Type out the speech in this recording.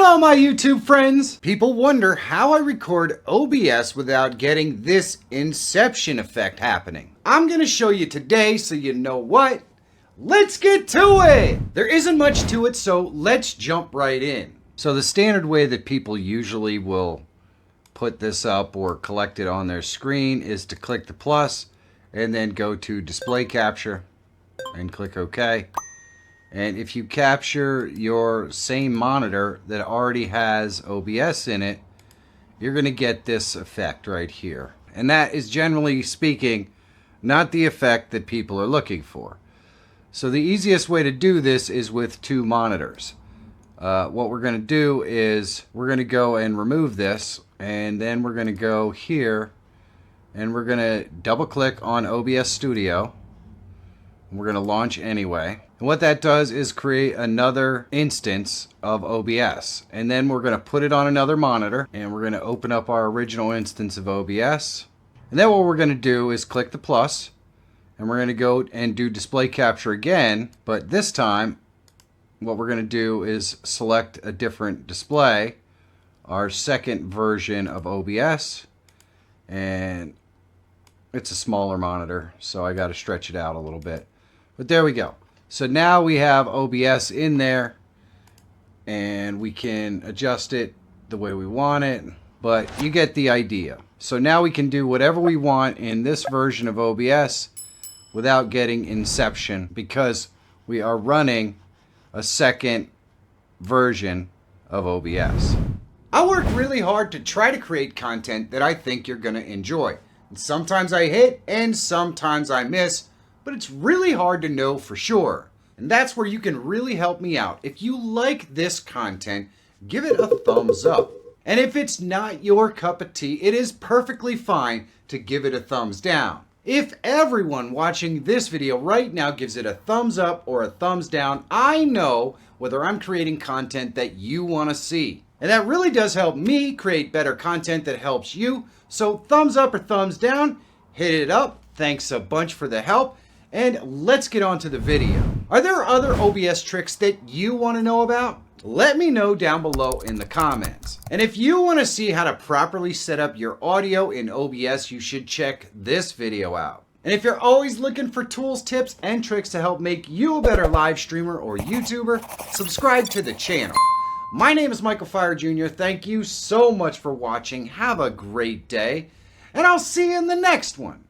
Hello my YouTube friends! People wonder how I record OBS without getting this inception effect happening. I'm gonna show you today, so you know what? Let's get to it! There isn't much to it, so let's jump right in. So the standard way that people usually will put this up or collect it on their screen is to click the plus and then go to display capture and click OK. And if you capture your same monitor that already has OBS in it, you're going to get this effect right here. And that is, generally speaking, not the effect that people are looking for. So the easiest way to do this is with two monitors. What we're going to do is we're going to go and remove this, and then we're going to go here and we're going to double click on OBS Studio. We're going to launch anyway. And what that does is create another instance of OBS. And then we're going to put it on another monitor and we're going to open up our original instance of OBS. And then what we're going to do is click the plus and we're going to go and do display capture again. But this time, what we're going to do is select a different display, our second version of OBS. And it's a smaller monitor, so I got to stretch it out a little bit. But there we go. So now we have OBS in there and we can adjust it the way we want it, but you get the idea. So now we can do whatever we want in this version of OBS without getting inception, because we are running a second version of OBS. I work really hard to try to create content that I think you're going to enjoy. And sometimes I hit and sometimes I miss, but it's really hard to know for sure. And that's where you can really help me out. If you like this content, give it a thumbs up. And if it's not your cup of tea, it is perfectly fine to give it a thumbs down. If everyone watching this video right now gives it a thumbs up or a thumbs down, I know whether I'm creating content that you want to see. And that really does help me create better content that helps you. So thumbs up or thumbs down, hit it up. Thanks a bunch for the help. And let's get on to the video. Are there other OBS tricks that you want to know about? Let me know down below in the comments. And if you want to see how to properly set up your audio in OBS, you should check this video out. And if you're always looking for tools, tips, and tricks to help make you a better live streamer or YouTuber, subscribe to the channel. My name is Michael Feyrer Jr. Thank you so much for watching. Have a great day, and I'll see you in the next one.